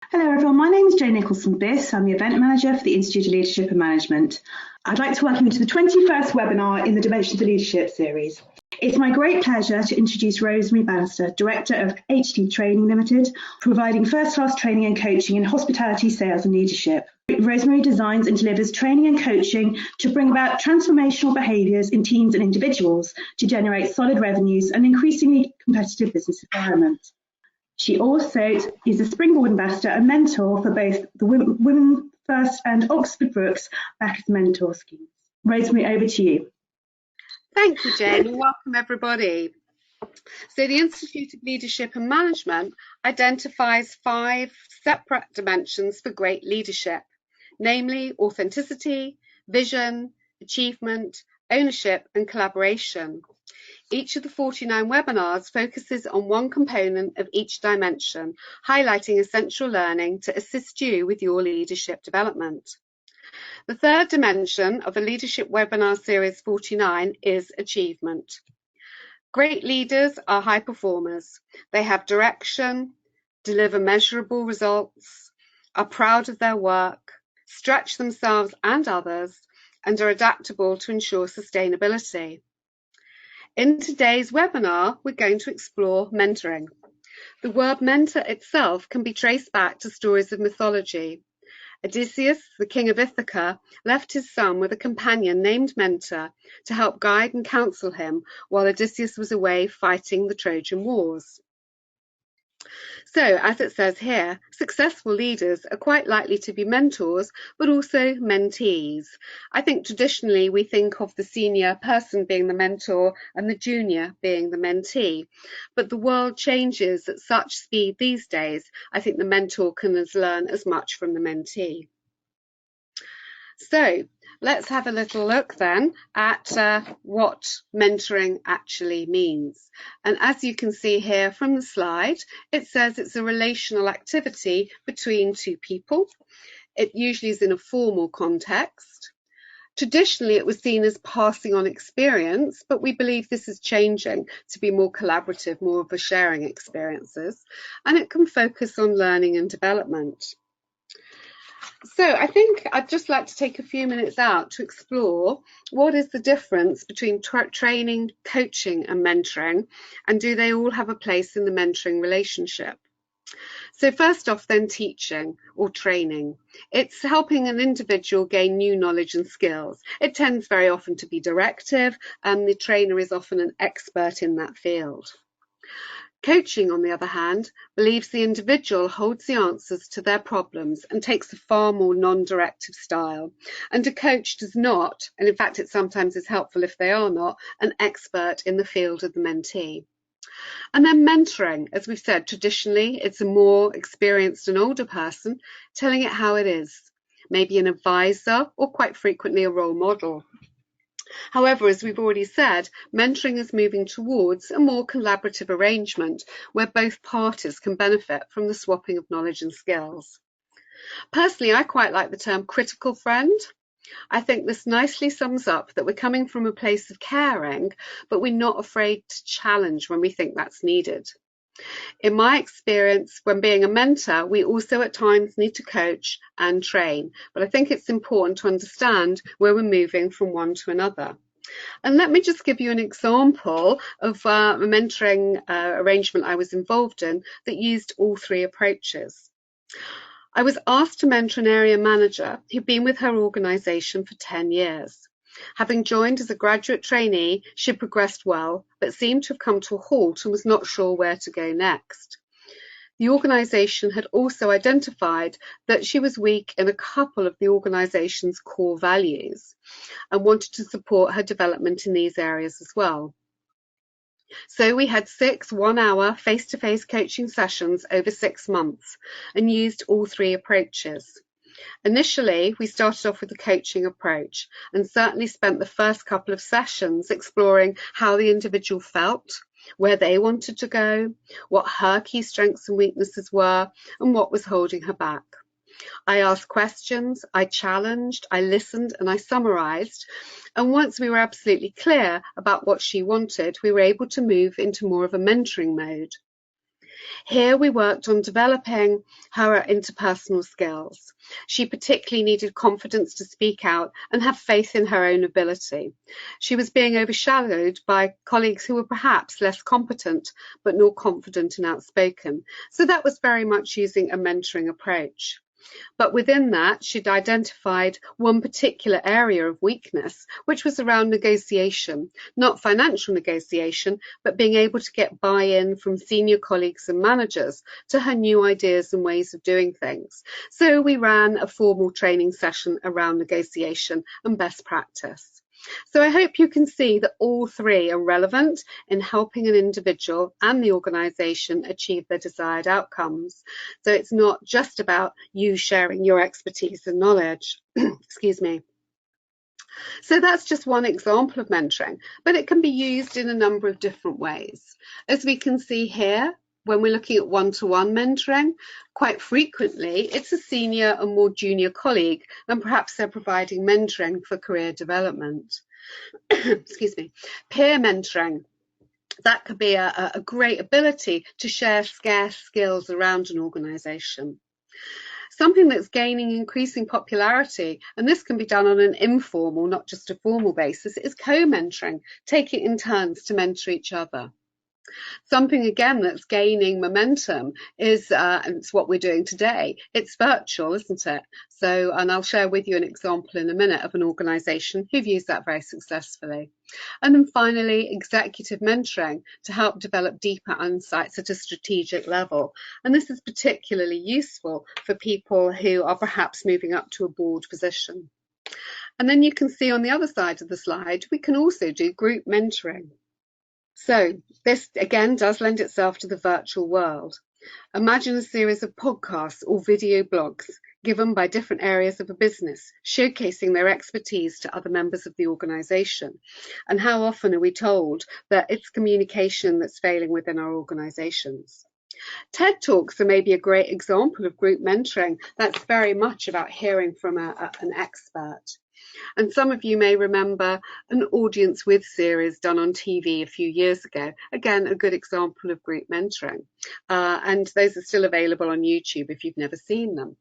Hello everyone, my name is Jo Nicholson-Biss. I'm the Event Manager for the Institute of Leadership and Management. I'd like to welcome you to the 21st webinar in the Dimensions of Leadership series. It's my great pleasure to introduce Rosemary Bannister, Director of HT Training Limited, providing first-class training and coaching in hospitality, sales and leadership. Rosemary designs and delivers training and coaching to bring about transformational behaviours in teams and individuals to generate solid revenues and increasingly competitive business environment. She also is a Springboard Ambassador and mentor for both the Women First and Oxford Brookes Backers Mentor schemes. Rosemary, over to you. Thank you, Jane, and welcome everybody. So the Institute of Leadership and Management identifies 5 separate dimensions for great leadership, namely authenticity, vision, achievement, ownership and collaboration. Each of the 49 webinars focuses on one component of each dimension, highlighting essential learning to assist you with your leadership development. The third dimension of the Leadership Webinar Series 49 is achievement. Great leaders are high performers. They have direction, deliver measurable results, are proud of their work, stretch themselves and others, and are adaptable to ensure sustainability. In today's webinar, we're going to explore mentoring. The word mentor itself can be traced back to stories of mythology. Odysseus, the king of Ithaca, left his son with a companion named Mentor to help guide and counsel him while Odysseus was away fighting the Trojan Wars. So, as it says here, successful leaders are quite likely to be mentors, but also mentees. I think traditionally we think of the senior person being the mentor and the junior being the mentee. But the world changes at such speed these days, I think the mentor can learn as much from the mentee. So let's have a little look then at what mentoring actually means. And as you can see here from the slide, it says it's a relational activity between two people. It usually is in a formal context. Traditionally, it was seen as passing on experience, but we believe this is changing to be more collaborative, more of a sharing experiences, and it can focus on learning and development. So I think I'd just like to take a few minutes out to explore what is the difference between training, coaching and mentoring, and do they all have a place in the mentoring relationship? So first off then, teaching or training. It's helping an individual gain new knowledge and skills. It tends very often to be directive, and the trainer is often an expert in that field. Coaching, on the other hand, believes the individual holds the answers to their problems and takes a far more non-directive style. And a coach does not, and in fact it sometimes is helpful if they are not, an expert in the field of the mentee. And then mentoring, as we've said, traditionally it's a more experienced and older person telling it how it is, maybe an advisor or quite frequently a role model. However, as we've already said, mentoring is moving towards a more collaborative arrangement where both parties can benefit from the swapping of knowledge and skills. Personally, I quite like the term critical friend. I think this nicely sums up that we're coming from a place of caring, but we're not afraid to challenge when we think that's needed. In my experience, when being a mentor, we also at times need to coach and train, but I think it's important to understand where we're moving from one to another. And let me just give you an example of a mentoring arrangement I was involved in that used all 3 approaches. I was asked to mentor an area manager who'd been with her organisation for 10 years. Having joined as a graduate trainee, she progressed well, but seemed to have come to a halt and was not sure where to go next. The organisation had also identified that she was weak in a couple of the organisation's core values and wanted to support her development in these areas as well. So we had 6 one-hour face-to-face coaching sessions over 6 months and used all 3 approaches. Initially, we started off with the coaching approach and certainly spent the first couple of sessions exploring how the individual felt, where they wanted to go, what her key strengths and weaknesses were, and what was holding her back. I asked questions, I challenged, I listened, and I summarised. And once we were absolutely clear about what she wanted, we were able to move into more of a mentoring mode. Here we worked on developing her interpersonal skills. She particularly needed confidence to speak out and have faith in her own ability. She was being overshadowed by colleagues who were perhaps less competent but more confident and outspoken. So that was very much using a mentoring approach. But within that, she'd identified one particular area of weakness, which was around negotiation, not financial negotiation, but being able to get buy-in from senior colleagues and managers to her new ideas and ways of doing things. So we ran a formal training session around negotiation and best practice. So I hope you can see that all three are relevant in helping an individual and the organisation achieve their desired outcomes. So it's not just about you sharing your expertise and knowledge. Excuse me. So that's just one example of mentoring, but it can be used in a number of different ways. As we can see here, when we're looking at one-to-one mentoring, quite frequently it's a senior and more junior colleague, and perhaps they're providing mentoring for career development. Excuse me. Peer mentoring. That could be a great ability to share scarce skills around an organisation. Something that's gaining increasing popularity, and this can be done on an informal, not just a formal basis, is co-mentoring, taking in turns to mentor each other. Something again that's gaining momentum is, and it's what we're doing today, it's virtual, isn't it? So, and I'll share with you an example in a minute of an organisation who've used that very successfully. And then finally, executive mentoring to help develop deeper insights at a strategic level. And this is particularly useful for people who are perhaps moving up to a board position. And then you can see on the other side of the slide, we can also do group mentoring. So this again does lend itself to the virtual world. Imagine a series of podcasts or video blogs given by different areas of a business, showcasing their expertise to other members of the organisation. And how often are we told that it's communication that's failing within our organisations? TED Talks are maybe a great example of group mentoring. That's very much about hearing from an expert. And some of you may remember an Audience With series done on TV a few years ago. Again, a good example of group mentoring. And those are still available on YouTube if you've never seen them.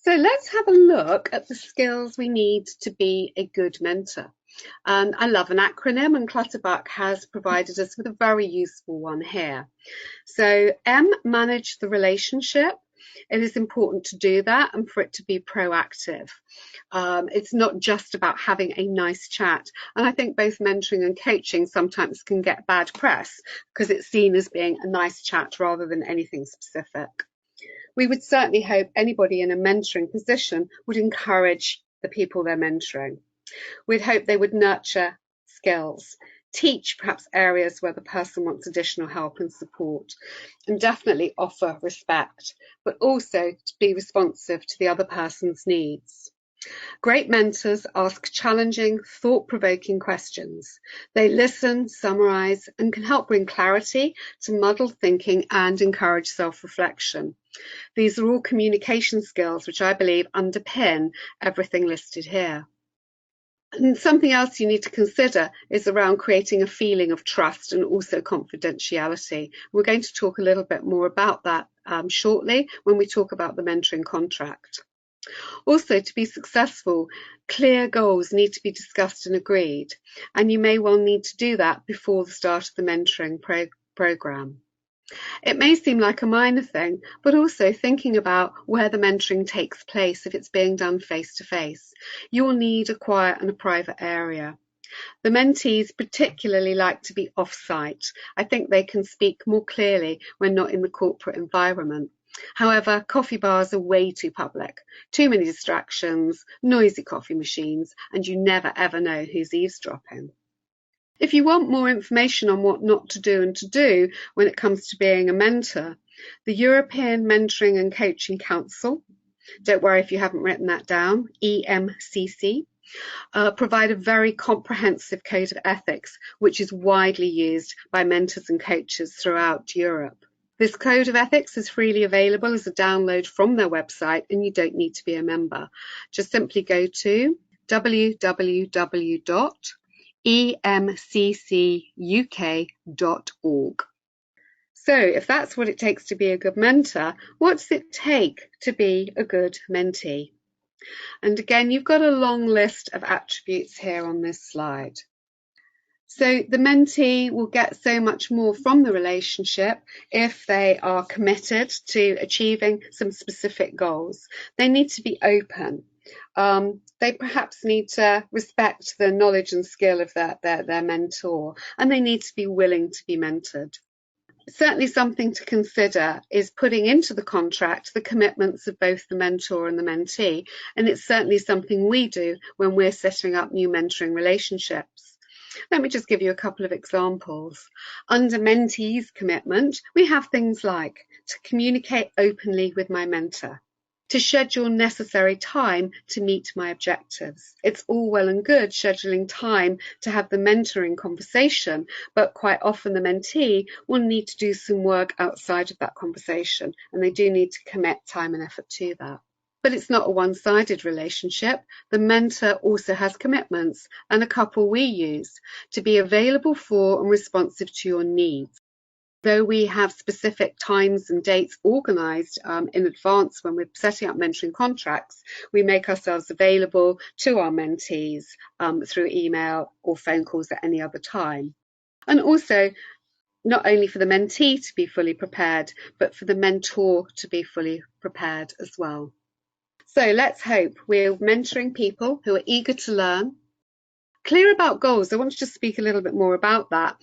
So let's have a look at the skills we need to be a good mentor. I love an acronym, and Clutterbuck has provided us with a very useful one here. So M, manage the relationship. It is important to do that and for it to be proactive. It's not just about having a nice chat. And I think both mentoring and coaching sometimes can get bad press because it's seen as being a nice chat rather than anything specific. We would certainly hope anybody in a mentoring position would encourage the people they're mentoring. We'd hope they would nurture skills, teach perhaps areas where the person wants additional help and support, and definitely offer respect, but also to be responsive to the other person's needs. Great mentors ask challenging, thought-provoking questions. They listen, summarise, and can help bring clarity to muddled thinking and encourage self-reflection. These are all communication skills which I believe underpin everything listed here. And something else you need to consider is around creating a feeling of trust and also confidentiality. We're going to talk a little bit more about that shortly when we talk about the mentoring contract. Also, to be successful, clear goals need to be discussed and agreed, and you may well need to do that before the start of the mentoring program. It may seem like a minor thing, but also thinking about where the mentoring takes place if it's being done face-to-face. You'll need a quiet and a private area. The mentees particularly like to be off-site. I think they can speak more clearly when not in the corporate environment. However, coffee bars are way too public, too many distractions, noisy coffee machines, and you never ever know who's eavesdropping. If you want more information on what not to do and to do when it comes to being a mentor, the European Mentoring and Coaching Council, don't worry if you haven't written that down, EMCC, provide a very comprehensive code of ethics, which is widely used by mentors and coaches throughout Europe. This code of ethics is freely available as a download from their website, and you don't need to be a member. Just simply go to www.emccuk.org. So if that's what it takes to be a good mentor, what does it take to be a good mentee? And again, you've got a long list of attributes here on this slide. So the mentee will get so much more from the relationship if they are committed to achieving some specific goals. They need to be open. They perhaps need to respect the knowledge and skill of their mentor, and they need to be willing to be mentored. Certainly something to consider is putting into the contract the commitments of both the mentor and the mentee, and it's certainly something we do when we're setting up new mentoring relationships. Let me just give you a couple of examples. Under mentee's commitment, we have things like to communicate openly with my mentor, to schedule necessary time to meet my objectives. It's all well and good scheduling time to have the mentoring conversation, but quite often the mentee will need to do some work outside of that conversation, and they do need to commit time and effort to that. But it's not a one-sided relationship. The mentor also has commitments, and a couple we use to be available for and responsive to your needs. Though we have specific times and dates organised in advance when we're setting up mentoring contracts, we make ourselves available to our mentees through email or phone calls at any other time. And also, not only for the mentee to be fully prepared, but for the mentor to be fully prepared as well. So let's hope we're mentoring people who are eager to learn, clear about goals. I want to just speak a little bit more about that.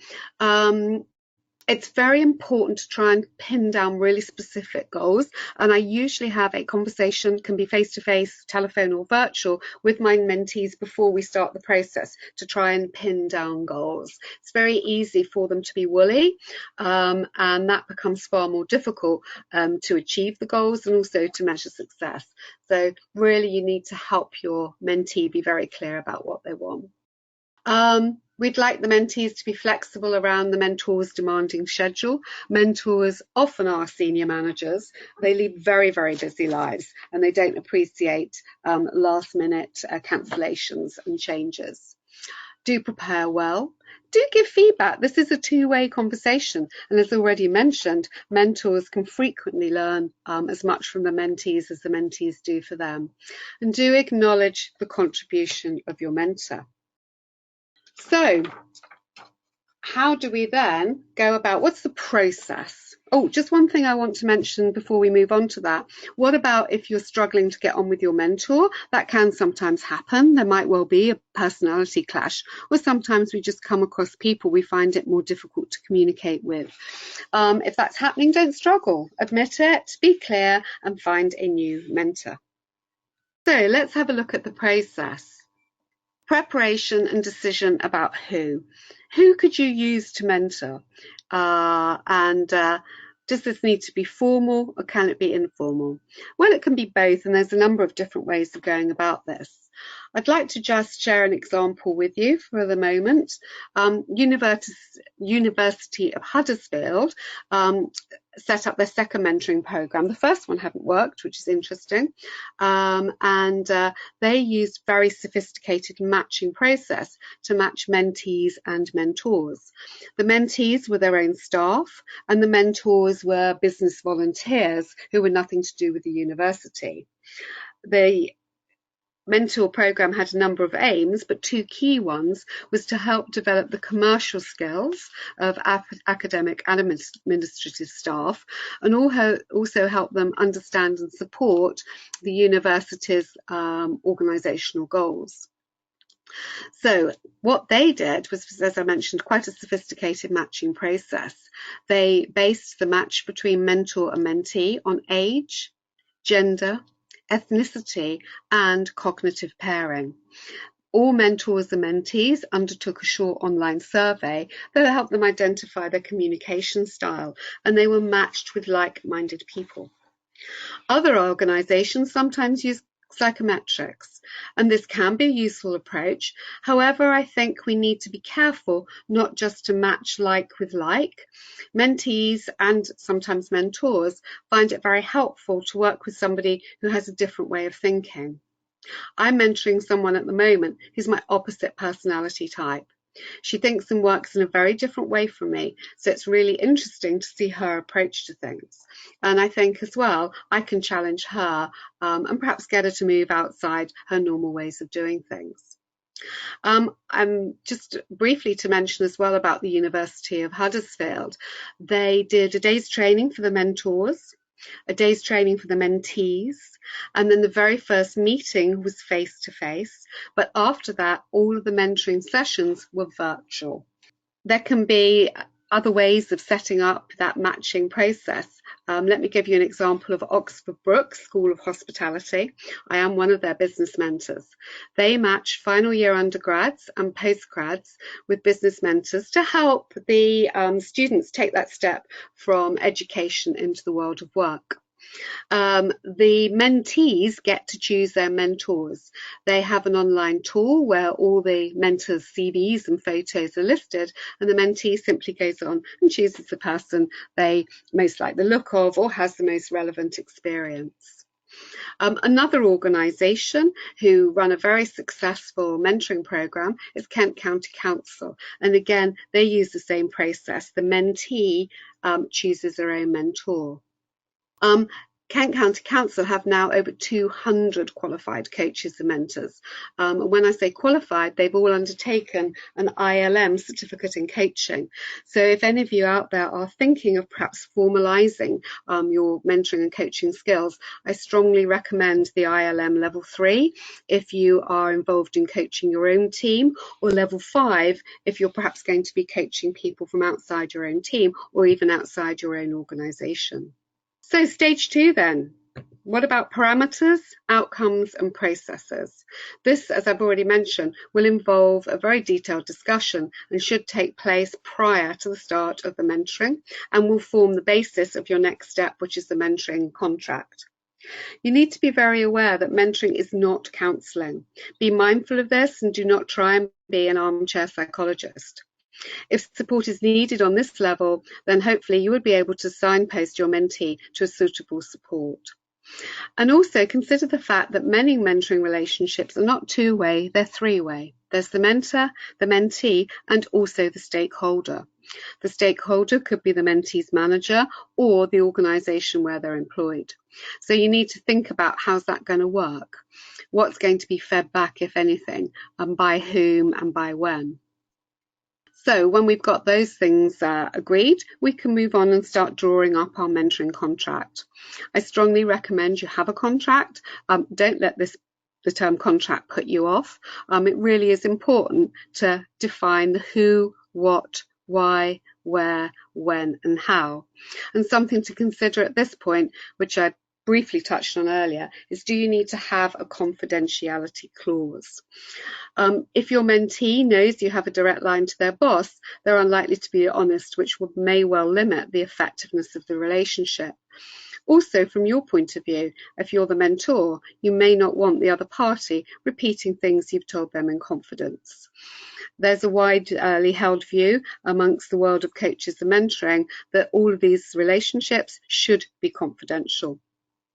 It's very important to try and pin down really specific goals, and I usually have a conversation, can be face-to-face, telephone or virtual, with my mentees before we start the process to try and pin down goals. It's very easy for them to be woolly, and that becomes far more difficult to achieve the goals and also to measure success. So really you need to help your mentee be very clear about what they want. We'd like the mentees to be flexible around the mentor's demanding schedule. Mentors often are senior managers. They lead very, very busy lives, and they don't appreciate last-minute cancellations and changes. Do prepare well. Do give feedback. This is a two-way conversation, and as already mentioned, mentors can frequently learn as much from the mentees as the mentees do for them. And do acknowledge the contribution of your mentor. So, how do we then go about, what's the process? Oh, just one thing I want to mention before we move on to that. What about if you're struggling to get on with your mentor? That can sometimes happen. There might well be a personality clash, or sometimes we just come across people we find it more difficult to communicate with. If that's happening, don't struggle. Admit it, be clear, and find a new mentor. So let's have a look at the process. Preparation and decision about who. Who could you use to mentor? Does this need to be formal or can it be informal? Well, it can be both, and there's a number of different ways of going about this. I'd like to just share an example with you for the moment. University of Huddersfield set up their second mentoring program. The first one hadn't worked, which is interesting. They used very sophisticated matching process to match mentees and mentors. The mentees were their own staff, and the mentors were business volunteers who were nothing to do with the university. The mentor program had a number of aims, but two key ones was to help develop the commercial skills of academic and administrative staff, and also help them understand and support the university's organisational goals. So what they did was, as I mentioned, quite a sophisticated matching process. They based the match between mentor and mentee on age, gender, ethnicity, and cognitive pairing. All mentors and mentees undertook a short online survey that helped them identify their communication style, and they were matched with like-minded people. Other organisations sometimes use psychometrics, and this can be a useful approach. However, I think we need to be careful not just to match like with like. Mentees and sometimes mentors find it very helpful to work with somebody who has a different way of thinking. I'm mentoring someone at the moment who's my opposite personality type. She thinks and works in a very different way from me, so it's really interesting to see her approach to things. And I think as well, I can challenge her and perhaps get her to move outside her normal ways of doing things. Just briefly to mention as well about the University of Huddersfield, they did a day's training for the mentors, a day's training for the mentees, and then the very first meeting was face-to-face, but after that, all of the mentoring sessions were virtual. There can be other ways of setting up that matching process. Let me give you an example of Oxford Brookes School of Hospitality. I am one of their business mentors. They match final year undergrads and postgrads with business mentors to help the students take that step from education into the world of work. The mentees get to choose their mentors. They have an online tool where all the mentors' CVs and photos are listed, and the mentee simply goes on and chooses the person they most like the look of or has the most relevant experience. Another organisation who run a very successful mentoring programme is Kent County Council, and again they use the same process. The mentee chooses their own mentor. Kent County Council have now over 200 qualified coaches and mentors. And when I say qualified, they've all undertaken an ILM certificate in coaching. So if any of you out there are thinking of perhaps formalising your mentoring and coaching skills, I strongly recommend the ILM Level 3 if you are involved in coaching your own team, or Level 5 if you're perhaps going to be coaching people from outside your own team or even outside your own organisation. So stage 2 then, what about parameters, outcomes and processes? This, as I've already mentioned, will involve a very detailed discussion and should take place prior to the start of the mentoring and will form the basis of your next step, which is the mentoring contract. You need to be very aware that mentoring is not counselling. Be mindful of this and do not try and be an armchair psychologist. If support is needed on this level, then hopefully you would be able to signpost your mentee to a suitable support. And also consider the fact that many mentoring relationships are not two-way, they're three-way. There's the mentor, the mentee, and also the stakeholder. The stakeholder could be the mentee's manager or the organisation where they're employed. So you need to think about how's that going to work? What's going to be fed back, if anything, and by whom and by when? So when we've got those things agreed, we can move on and start drawing up our mentoring contract. I strongly recommend you have a contract. Don't let the term contract put you off. It really is important to define the who, what, why, where, when and how. And something to consider at this point, which I briefly touched on earlier, is do you need to have a confidentiality clause? If your mentee knows you have a direct line to their boss, they're unlikely to be honest, which may well limit the effectiveness of the relationship. Also, from your point of view, if you're the mentor, you may not want the other party repeating things you've told them in confidence. There's a widely held view amongst the world of coaches and mentoring that all of these relationships should be confidential.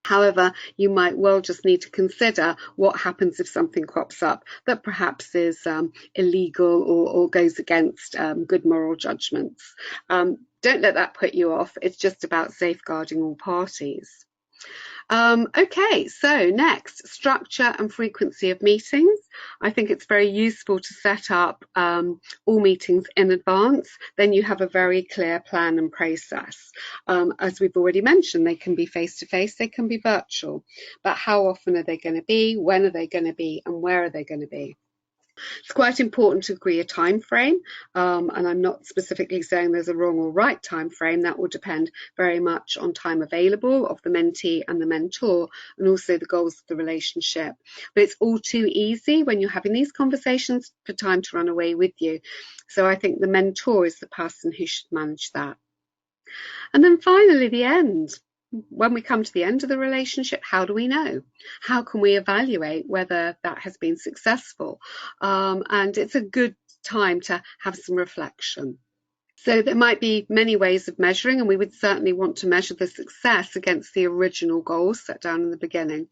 However, you might well just need to consider what happens if something crops up that perhaps is illegal or goes against good moral judgments. Don't let that put you off. It's just about safeguarding all parties. Okay, so next, structure and frequency of meetings. I think it's very useful to set up all meetings in advance. Then you have a very clear plan and process. As we've already mentioned, they can be face-to-face, they can be virtual. But how often are they going to be? When are they going to be? And where are they going to be? It's quite important to agree a time frame, and I'm not specifically saying there's a wrong or right time frame. That will depend very much on time available of the mentee and the mentor, and also the goals of the relationship. But it's all too easy when you're having these conversations for time to run away with you. So I think the mentor is the person who should manage that. And then finally, the end. When we come to the end of the relationship, how do we know? How can we evaluate whether that has been successful? And it's a good time to have some reflection. So there might be many ways of measuring, and we would certainly want to measure the success against the original goals set down in the beginning.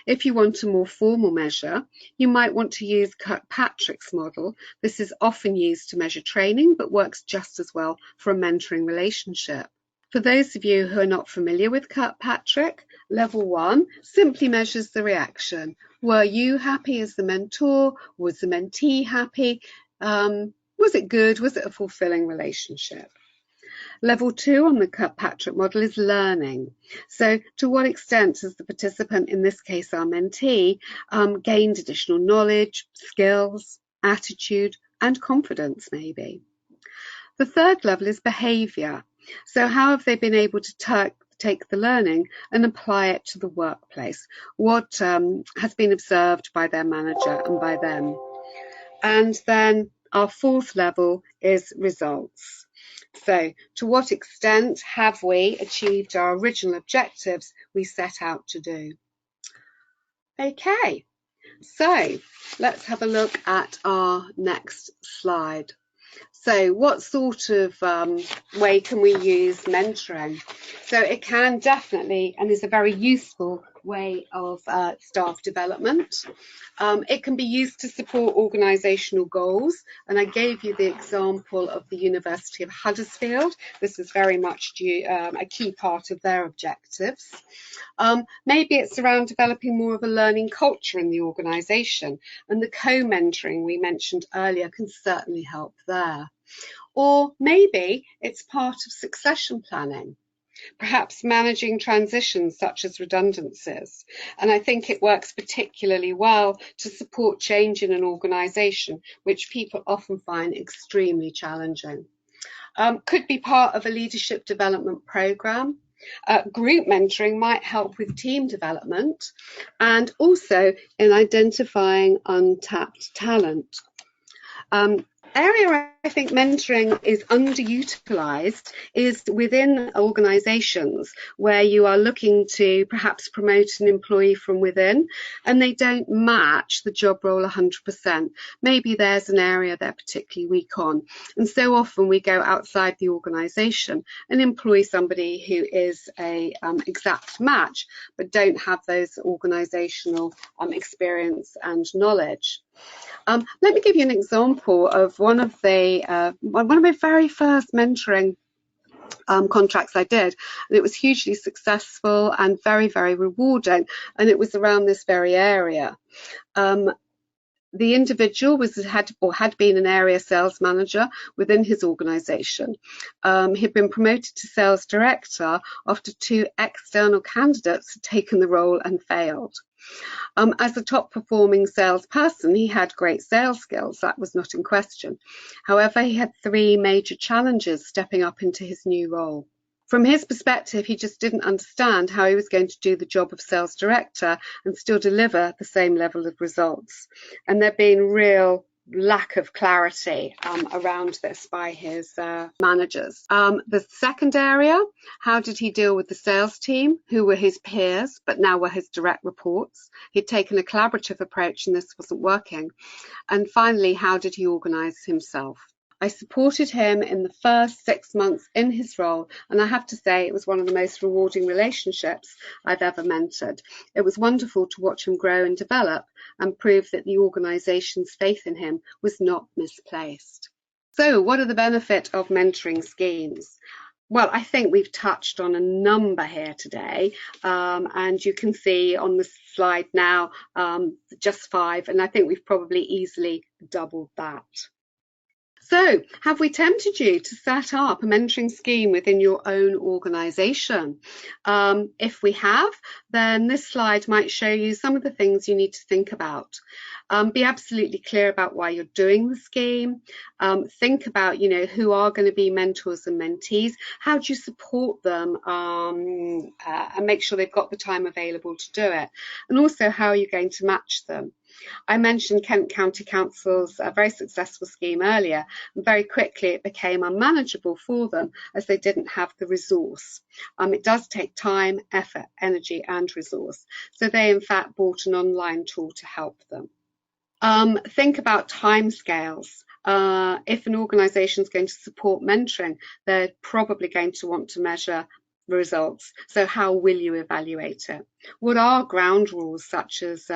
If you want a more formal measure, you might want to use Kirkpatrick's model. This is often used to measure training, but works just as well for a mentoring relationship. For those of you who are not familiar with Kirkpatrick, level 1 simply measures the reaction. Were you happy as the mentor? Was the mentee happy? Was it good? Was it a fulfilling relationship? Level 2 on the Kirkpatrick model is learning. So to what extent has the participant, in this case our mentee, gained additional knowledge, skills, attitude, and confidence maybe? The third level is behaviour. So how have they been able to take the learning and apply it to the workplace? What has been observed by their manager and by them? And then our fourth level is results. So to what extent have we achieved our original objectives we set out to do? Okay, so let's have a look at our next slide. So what sort of way can we use mentoring? So it can definitely, and is a very useful way of staff development. It can be used to support organisational goals, and I gave you the example of the University of Huddersfield. This is very much a key part of their objectives. Maybe it's around developing more of a learning culture in the organisation, and the co-mentoring we mentioned earlier can certainly help there. Or maybe it's part of succession planning, perhaps managing transitions such as redundancies. And I think it works particularly well to support change in an organisation, which people often find extremely challenging. Could be part of a leadership development programme. Group mentoring might help with team development and also in identifying untapped talent. Area I think mentoring is underutilised is within organisations where you are looking to perhaps promote an employee from within and they don't match the job role 100%. Maybe there's an area they're particularly weak on. And so often we go outside the organisation and employ somebody who is a exact match but don't have those organisational experience and knowledge. Let me give you an example of one of my very first mentoring contracts I did, and it was hugely successful and very, very rewarding, and it was around this very area. The individual had been an area sales manager within his organisation. He'd been promoted to sales director after 2 external candidates had taken the role and failed. As a top performing salesperson, he had great sales skills, that was not in question. However, he had 3 major challenges stepping up into his new role. From his perspective, he just didn't understand how he was going to do the job of sales director and still deliver the same level of results. And there'd been real lack of clarity around this by his managers. The second area, how did he deal with the sales team, who were his peers, but now were his direct reports? He'd taken a collaborative approach and this wasn't working. And finally, how did he organise himself? I supported him in the first 6 months in his role, and I have to say it was one of the most rewarding relationships I've ever mentored. It was wonderful to watch him grow and develop and prove that the organisation's faith in him was not misplaced. So what are the benefits of mentoring schemes? Well, I think we've touched on a number here today, and you can see on the slide now just 5, and I think we've probably easily doubled that. So, have we tempted you to set up a mentoring scheme within your own organisation? If we have, then this slide might show you some of the things you need to think about. Be absolutely clear about why you're doing the scheme. Think about, who are going to be mentors and mentees. How do you support them and make sure they've got the time available to do it? And also, how are you going to match them? I mentioned Kent County Council's very successful scheme earlier, and very quickly it became unmanageable for them as they didn't have the resource. It does take time, effort, energy and resource. So they in fact bought an online tool to help them. Think about timescales. if an organisation is going to support mentoring, they're probably going to want to measure results. So how will you evaluate it? What are ground rules such as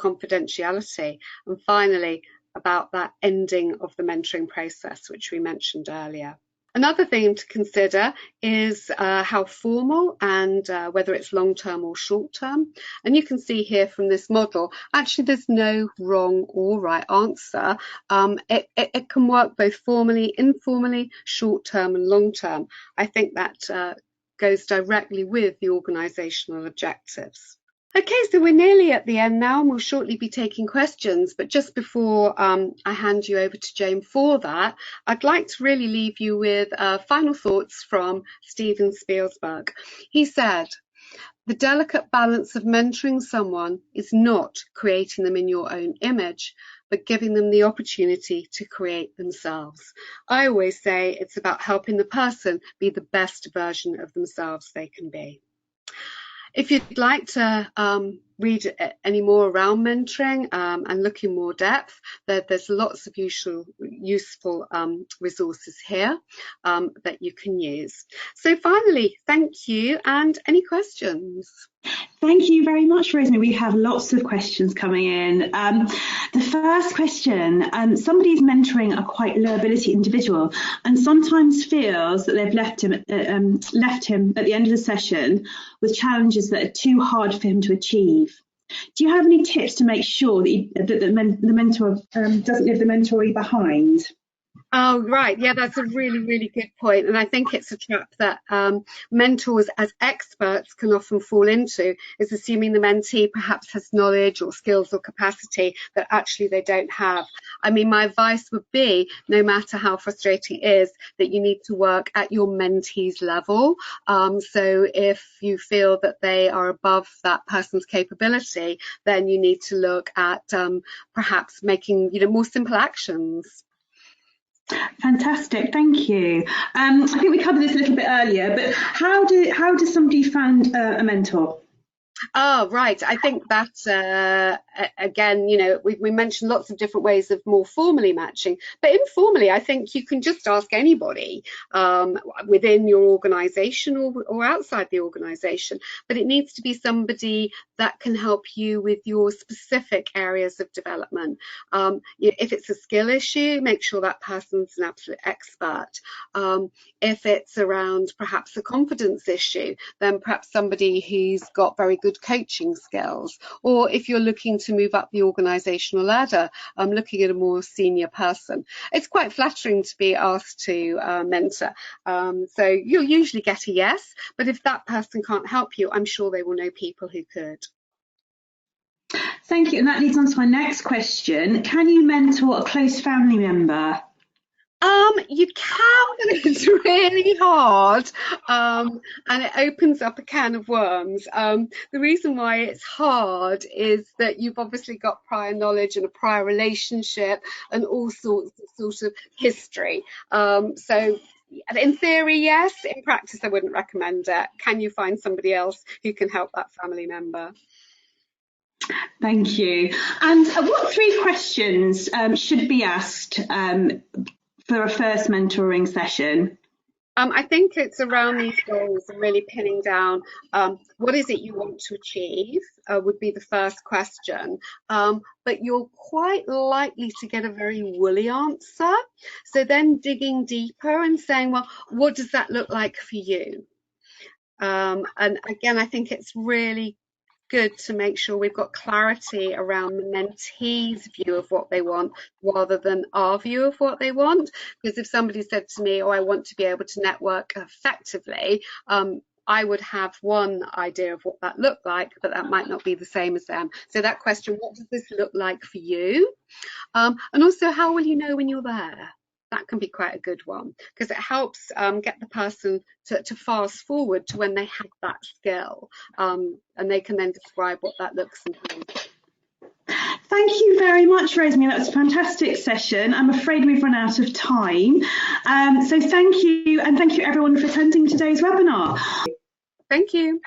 confidentiality? And finally, about that ending of the mentoring process, which we mentioned earlier. Another thing to consider is how formal and whether it's long-term or short-term. And you can see here from this model, actually there's no wrong or right answer. It can work both formally, informally, short-term and long-term. I think that goes directly with the organisational objectives. Okay, so we're nearly at the end now and we'll shortly be taking questions, but just before I hand you over to Jane for that, I'd like to really leave you with final thoughts from Steven Spielsberg. He said, "The delicate balance of mentoring someone is not creating them in your own image, but giving them the opportunity to create themselves." I always say it's about helping the person be the best version of themselves they can be. If you'd like to read any more around mentoring and look in more depth, there's lots of useful resources here that you can use. So finally, thank you, and any questions? Thank you very much, Rosemary. We have lots of questions coming in. The first question, somebody's mentoring a quite low ability individual and sometimes feels that they've left him at the end of the session with challenges that are too hard for him to achieve. Do you have any tips to make sure that the mentor doesn't leave the mentoree behind? Oh, right. Yeah, that's a really, really good point. And I think it's a trap that mentors as experts can often fall into, is assuming the mentee perhaps has knowledge or skills or capacity that actually they don't have. I mean, my advice would be, no matter how frustrating it is, that you need to work at your mentee's level. So if you feel that they are above that person's capability, then you need to look at perhaps making, more simple actions. Fantastic, thank you. I think we covered this a little bit earlier, but how does somebody find a mentor? Oh, right. I think that, again, we mentioned lots of different ways of more formally matching, but informally, I think you can just ask anybody within your organisation or outside the organisation, but it needs to be somebody that can help you with your specific areas of development. If it's a skill issue, make sure that person's an absolute expert. If it's around perhaps a confidence issue, then perhaps somebody who's got very good coaching skills. Or if you're looking to move up the organisational ladder, looking at a more senior person. It's quite flattering to be asked to mentor. So you'll usually get a yes, but if that person can't help you, I'm sure they will know people who could. Thank you, and that leads on to my next question. Can you mentor a close family member? You can, but it's really hard, and it opens up a can of worms. The reason why it's hard is that you've obviously got prior knowledge and a prior relationship and all sorts of sort of history. So in theory, yes. In practice, I wouldn't recommend it. Can you find somebody else who can help that family member? Thank you. And what 3 questions should be asked for a first mentoring session? I think it's around these goals and really pinning down what is it you want to achieve would be the first question. But you're quite likely to get a very woolly answer. So then digging deeper and saying, well, what does that look like for you? And again, I think it's really good to make sure we've got clarity around the mentee's view of what they want rather than our view of what they want. Because if somebody said to me, oh, I want to be able to network effectively, I would have one idea of what that looked like, but that might not be the same as them. So that question, what does this look like for you? And also, how will you know when you're there? That can be quite a good one, because it helps get the person to fast forward to when they have that skill, and they can then describe what that looks like. Thank you very much, Rosemary. That was a fantastic session. I'm afraid we've run out of time. So thank you, and thank you everyone for attending today's webinar. Thank you.